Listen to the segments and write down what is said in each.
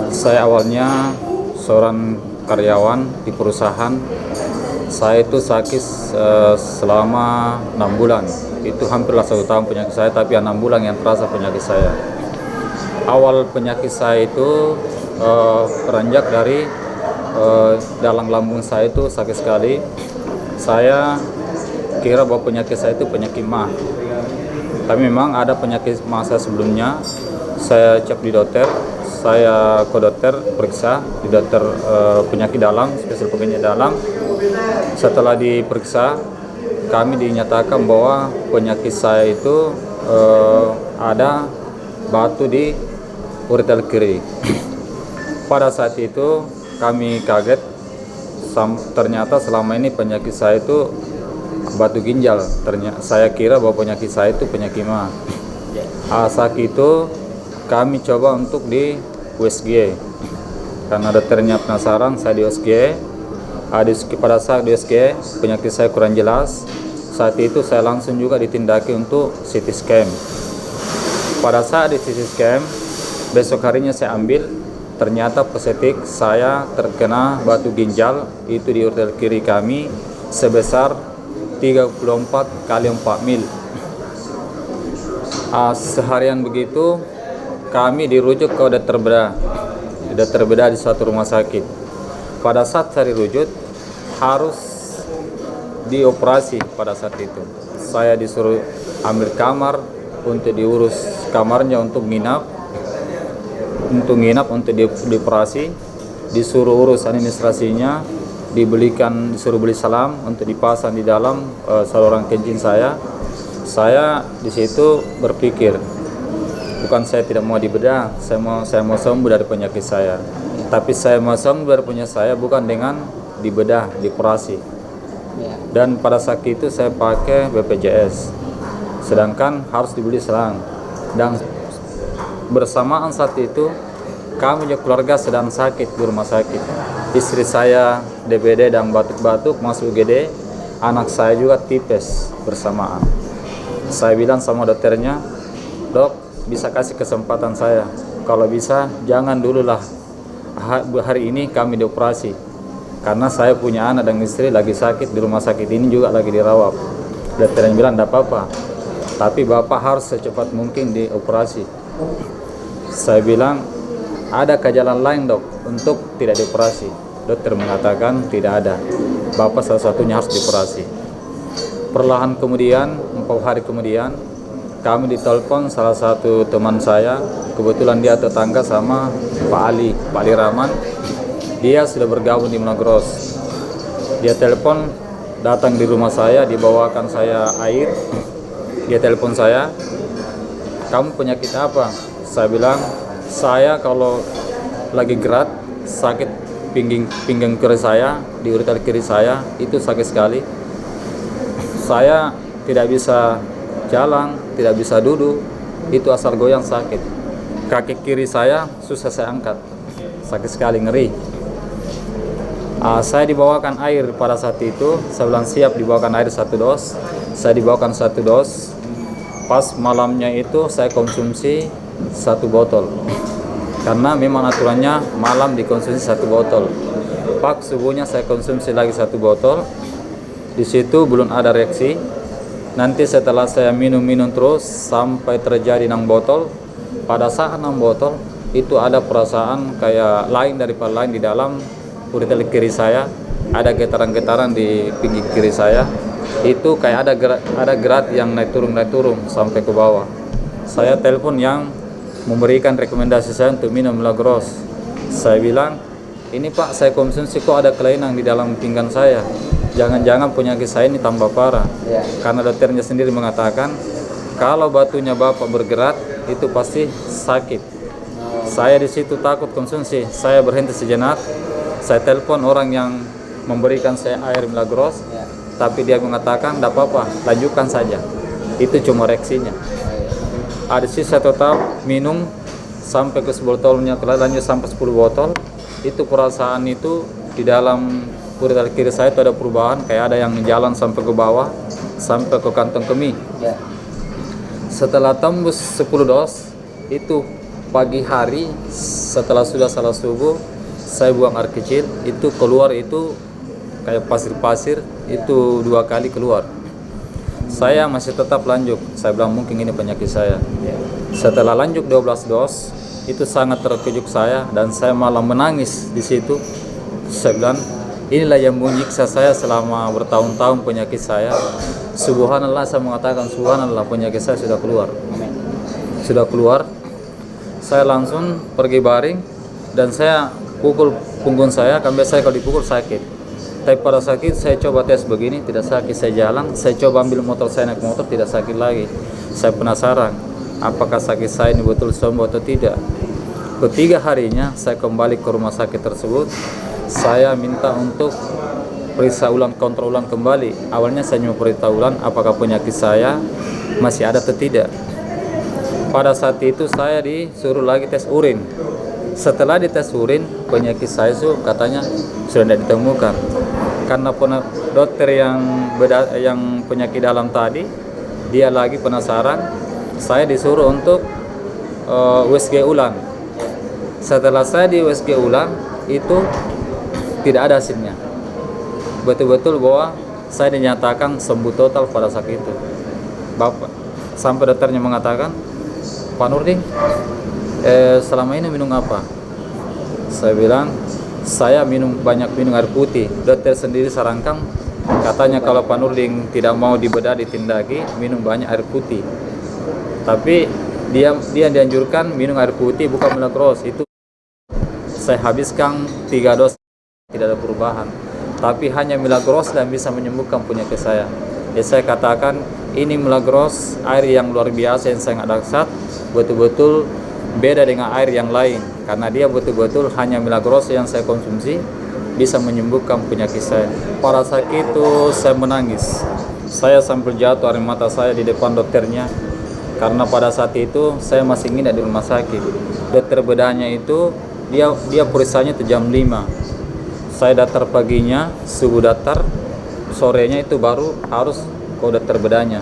Saya awalnya seorang karyawan di perusahaan. Saya itu sakit selama 6 bulan. Itu hampirlah 1 tahun penyakit saya, tapi 6 bulan yang terasa penyakit saya. Awal penyakit saya itu beranjak dari dalam lambung saya itu sakit sekali. Saya kira bahwa penyakit saya itu penyakit mah. Tapi memang ada penyakit mah saya sebelumnya. Saya cek di dokter, saya ke dokter periksa di dokter penyakit dalam, spesial penyakit dalam. Setelah diperiksa, kami dinyatakan bahwa penyakit saya itu ada batu di ureter kiri. Pada saat itu kami kaget, ternyata selama ini penyakit saya itu batu ginjal. Ternyata saya kira bahwa penyakit saya itu penyakit mah. Saat itu kami coba untuk di USG karena dokternya penasaran. Saya di USG. Pada saat di USG penyakit saya kurang jelas. Saat itu saya langsung juga ditindaki untuk CT scan. Pada saat di CT scan, besok harinya saya ambil, ternyata positif saya terkena batu ginjal itu di ureter kiri kami sebesar 34 kali 4 mil. Seharian begitu kami dirujuk ke dokter bedah di suatu rumah sakit. Pada saat saya dirujuk harus dioperasi. Pada saat itu saya disuruh ambil kamar untuk diurus kamarnya untuk nginap untuk dioperasi, disuruh urus administrasinya, disuruh beli salam untuk dipasang di dalam saluran kencing saya. Saya di situ berpikir, bukan saya tidak mau dibedah, saya mau sembuh dari penyakit saya. Tapi saya mau sembuh dari penyakit saya bukan dengan dibedah, dioperasi. Dan pada saat itu saya pakai BPJS, sedangkan harus dibeli selang. Dan bersamaan saat itu kami juga keluarga sedang sakit di rumah sakit. Istri saya DBD dan batuk-batuk masuk UGD, anak saya juga tipes bersamaan. Saya bilang sama dokternya, dok, bisa kasih kesempatan saya, kalau bisa jangan dululah hari ini kami dioperasi, karena saya punya anak dan istri lagi sakit di rumah sakit ini juga lagi dirawat. Dokternya bilang tidak apa-apa, tapi bapak harus secepat mungkin dioperasi. Saya bilang, ada jalan lain dok untuk tidak dioperasi? Dokter mengatakan tidak ada, bapak salah-satunya harus dioperasi. Perlahan kemudian 4 hari kemudian kami ditelepon salah satu teman saya, kebetulan dia tetangga sama Pak Ali Rahman. Dia sudah bergabung di Munagros. Dia telepon, datang di rumah saya, dibawakan saya air. Dia telepon saya, kamu penyakit apa? Saya bilang, saya kalau lagi gerak sakit pinggang kiri saya, di ureter kiri saya itu sakit sekali. Saya tidak bisa jalan, tidak bisa duduk, itu asal goyang sakit. Kaki kiri saya susah saya angkat, sakit sekali, ngeri. Saya dibawakan air pada saat itu, saya bilang siap dibawakan air 1 dos. Saya dibawakan 1 dos. Pas malamnya itu saya konsumsi 1 botol, karena memang aturannya malam dikonsumsi 1 botol. Pak subuhnya saya konsumsi lagi 1 botol. Di situ belum ada reaksi. Nanti setelah saya minum terus sampai terjadi 6 botol. Pada saat 6 botol itu ada perasaan kayak lain daripada lain di dalam ureter kiri saya. Ada getaran-getaran di pinggir kiri saya. Itu kayak ada gerak yang naik turun sampai ke bawah. Saya telepon yang memberikan rekomendasi saya untuk minum Lagros. Saya bilang, ini Pak, saya konsumsi kok ada kelainan di dalam pinggang saya. Jangan-jangan penyakit saya ini tambah parah. Karena dokternya sendiri mengatakan kalau batunya bapak bergerak itu pasti sakit. Saya di situ takut konsumsi. Saya berhenti sejenak. Saya telepon orang yang memberikan saya air Milagros, tapi dia mengatakan tidak apa-apa, lanjutkan saja. Itu cuma reaksinya. Ada sisa total minum sampai ke 10 botolnya, lanjut sampai 10 botol. Itu perasaan itu di dalam ureter kiri saya itu ada perubahan, kayak ada yang jalan sampai ke bawah, sampai ke kantong kemih. Setelah tembus 10 dos, itu pagi hari setelah sudah salat subuh, saya buang air kecil, itu keluar itu kayak pasir-pasir, itu 2 kali keluar. Saya masih tetap lanjut, saya bilang mungkin ini penyakit saya. Setelah lanjut 12 dos, itu sangat terkejut saya dan saya malah menangis di situ. Saya bilang, inilah yang menyiksa saya selama bertahun-tahun penyakit saya. Subhanallah, saya mengatakan subhanallah, penyakit saya sudah keluar. Sudah keluar. Saya langsung pergi baring dan saya pukul punggung saya, kan biasanya kalau dipukul sakit. Tapi pada sakit saya coba tes begini, tidak sakit. Saya jalan, saya coba ambil motor, saya naik motor, tidak sakit lagi. Saya penasaran, apakah sakit saya ini betul sembuh atau tidak. Ketiga harinya saya kembali ke rumah sakit tersebut. Saya minta untuk periksa ulang, kontrol ulang kembali. Awalnya saya cuma periksa ulang apakah penyakit saya masih ada atau tidak. Pada saat itu saya disuruh lagi tes urin. Setelah dites urin, penyakit saya itu katanya sudah tidak ditemukan. Karena dokter yang penyakit dalam tadi, dia lagi penasaran, saya disuruh untuk USG ulang. Setelah saya di USG ulang, itu tidak ada hasilnya. Betul-betul bahwa saya dinyatakan sembuh total pada saat itu. Bapak, sampai dokternya mengatakan, Pak Nurdin, selama ini minum apa? Saya bilang, saya banyak minum air putih. Dokter sendiri sarankan, katanya kalau Pak Nurdin tidak mau dibedah ditindaki, minum banyak air putih. Tapi dia dianjurkan minum air putih bukan Milagros. Itu saya habiskan 3 dos, tidak ada perubahan. Tapi hanya Milagros yang bisa menyembuhkan penyakit saya. Jadi saya katakan ini Milagros, air yang luar biasa yang sangat dahsyat, betul-betul beda dengan air yang lain. Karena dia betul-betul hanya Milagros yang saya konsumsi bisa menyembuhkan penyakit saya. Pada saat itu saya menangis. Saya sampai jatuh air mata saya di depan dokternya. Karena pada saat itu saya masih nginap di rumah sakit. Dokter bedahnya itu dia periksanya itu jam 5. Saya daftar paginya, subuh daftar, sorenya itu baru harus ke dokter bedahnya.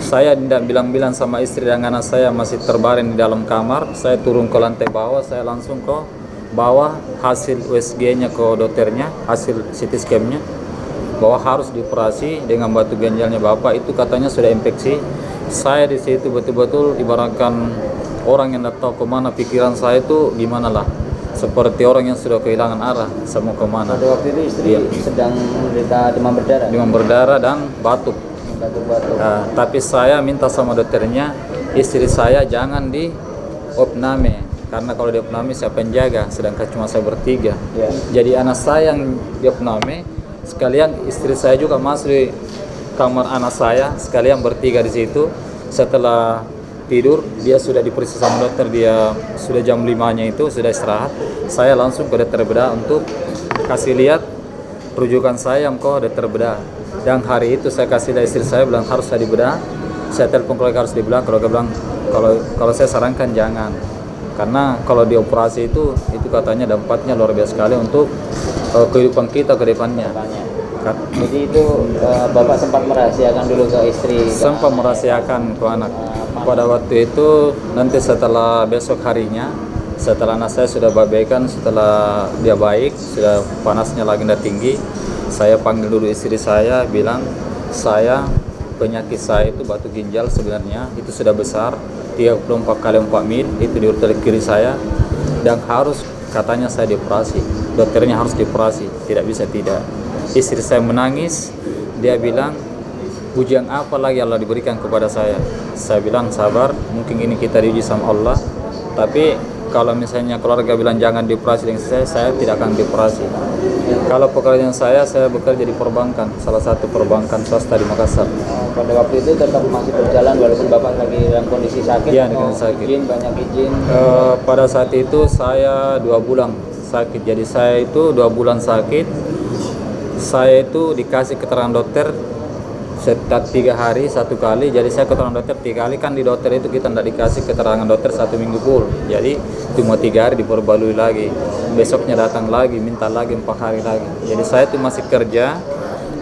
Saya tidak bilang-bilang sama istri dan anak saya masih terbaring di dalam kamar. Saya turun ke lantai bawah, saya langsung ke bawah hasil USG-nya ke dokternya, hasil CT scan-nya, bahwa harus dioperasi dengan batu ginjalnya Bapak itu katanya sudah infeksi. Saya di situ betul-betul ibaratkan orang yang tidak tahu kemana, pikiran saya itu gimana lah. Seperti orang yang sudah kehilangan arah, saya mau kemana. Pada waktu itu istri sedang menderita demam berdarah. Demam berdarah dan batuk. Batuk-batuk. Nah, tapi saya minta sama dokternya, istri saya jangan di opname, karena kalau di opname siapa yang jaga, sedangkan cuma saya bertiga. Ya. Jadi anak saya yang di opname, sekalian istri saya juga masuk di kamar anak saya, sekalian bertiga di situ. Setelah tidur, dia sudah diperiksa sama dokter, dia sudah jam 5-nya itu sudah istirahat. Saya langsung ke dokter bedah untuk kasih lihat rujukan saya ke dokter bedah. Dan hari itu saya kasih lihat istri saya, bilang harus saya dibedah. Saya telepon keluarga harus dibedah, keluarga bilang kalau saya sarankan jangan. Karena kalau dioperasi itu katanya dampaknya luar biasa sekali untuk kehidupan kita ke depannya. Jadi itu Bapak sempat merahasiakan dulu ke istri? Sempat merahasiakan ke anak. Pada waktu itu nanti setelah besok harinya, setelah anak saya sudah babaikan, setelah dia baik, sudah panasnya lagi tidak tinggi, saya panggil dulu istri saya, bilang saya penyakit saya itu batu ginjal sebenarnya itu sudah besar 34 kali 4 mil, itu di ureter kiri saya, dan harus katanya saya dioperasi, dokternya harus dioperasi, tidak bisa tidak. Istri saya menangis, dia bilang ujian apa lagi Allah diberikan kepada saya. Saya bilang sabar, mungkin ini kita diuji sama Allah, tapi kalau misalnya keluarga bilang jangan dioperasi dengan saya tidak akan dioperasi. Kalau pekerjaan saya bekerja di perbankan, salah satu perbankan swasta di Makassar. Pada waktu itu tetap masih berjalan walaupun Bapak lagi dalam kondisi sakit? Iya, dengan sakit. Banyak izin? Pada saat itu saya 2 bulan sakit, jadi saya itu 2 bulan sakit. Saya itu dikasih keterangan dokter setiap 3 hari 1 kali, jadi saya keterangan dokter 3 kali. Kan di dokter itu kita tidak dikasih keterangan dokter 1 minggu full, jadi cuma 3 hari diperbalui lagi, besoknya datang lagi, minta lagi 4 hari lagi. Jadi saya itu masih kerja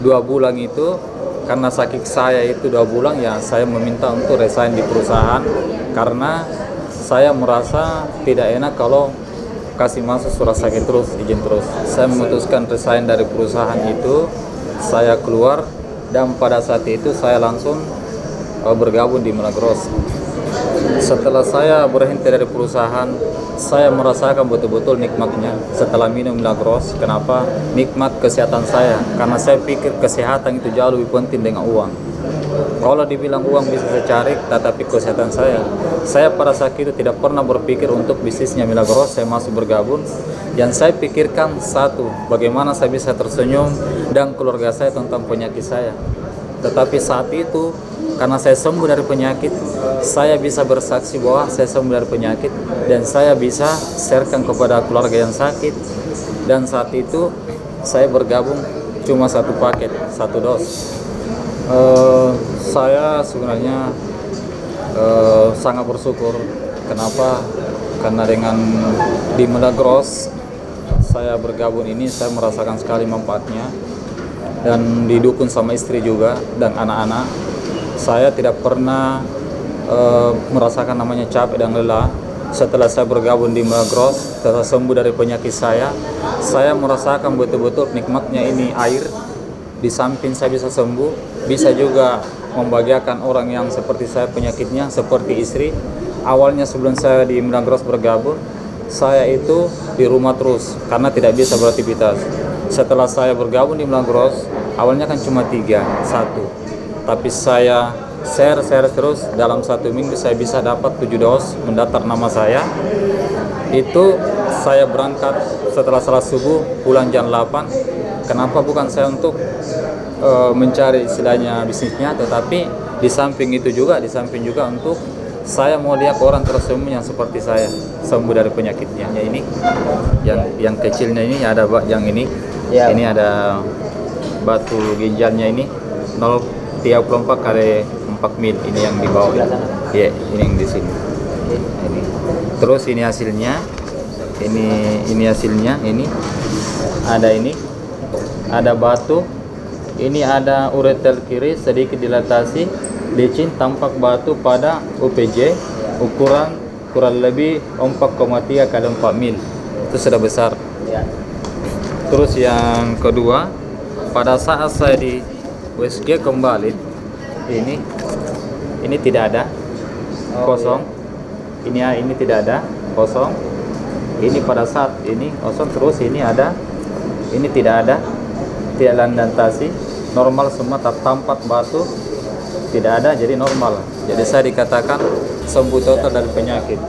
2 bulan itu, karena sakit saya itu 2 bulan ya saya meminta untuk resign di perusahaan, karena saya merasa tidak enak kalau kasih masuk surat sakit terus, izin terus. Saya memutuskan resign dari perusahaan itu, saya keluar, dan pada saat itu saya langsung bergabung di Milagros. Setelah saya berhenti dari perusahaan, saya merasakan betul-betul nikmatnya setelah minum Milagros. Kenapa? Nikmat kesehatan saya, karena saya pikir kesehatan itu jauh lebih penting dengan uang. Kalau dibilang uang bisa saya cari, tetapi kesehatan saya pada saat itu tidak pernah berpikir untuk bisnisnya Milagros. Saya masih bergabung, yang saya pikirkan satu, bagaimana saya bisa tersenyum dan keluarga saya tentang penyakit saya. Tetapi saat itu, karena saya sembuh dari penyakit, saya bisa bersaksi bahwa saya sembuh dari penyakit, dan saya bisa sharekan kepada keluarga yang sakit. Dan saat itu saya bergabung cuma satu paket, satu dos. Saya sebenarnya sangat bersyukur. Kenapa? Karena dengan di Milagros saya bergabung ini, saya merasakan sekali manfaatnya, dan didukung sama istri juga dan anak-anak. Saya tidak pernah merasakan namanya capek dan lelah. Setelah saya bergabung di Milagros, setelah sembuh dari penyakit saya merasakan betul-betul nikmatnya ini air. Di samping saya bisa sembuh, bisa juga membahagiakan orang yang seperti saya penyakitnya, seperti istri. Awalnya sebelum saya di Milagros bergabung, saya itu di rumah terus karena tidak bisa beraktivitas. Setelah saya bergabung di Milagros, awalnya kan cuma 1, tapi saya share terus. Dalam 1 minggu saya bisa dapat 7 dos mendaftar nama saya. Itu saya berangkat setelah salat subuh, pulang jam 8. Kenapa? Bukan saya untuk mencari istilahnya bisnisnya, tetapi di samping juga untuk saya mau lihat orang tersembuh yang seperti saya, sembuh dari penyakitnya. Ya, ini yang kecilnya ini ada yang ini. Ya. Ini ada batu ginjalnya ini 0,34 kali 4 mil, ini yang di bawah. Ya, ini yang di sini. Ini. Terus ini hasilnya. Ini hasilnya, ini ada batu, ini ada ureter kiri sedikit dilatasi, licin, tampak batu pada UPJ ukuran kurang lebih 4,3 kali 4 mil. Itu sudah besar. Terus yang kedua, pada saat saya di USG kembali, ini tidak ada, kosong. Ini tidak ada, kosong. Ini pada saat ini kosong, terus ini ada, ini tidak ada, tidak landantasi, normal semua, tampak batu tidak ada, jadi normal. Jadi saya dikatakan sembuh total dari penyakit.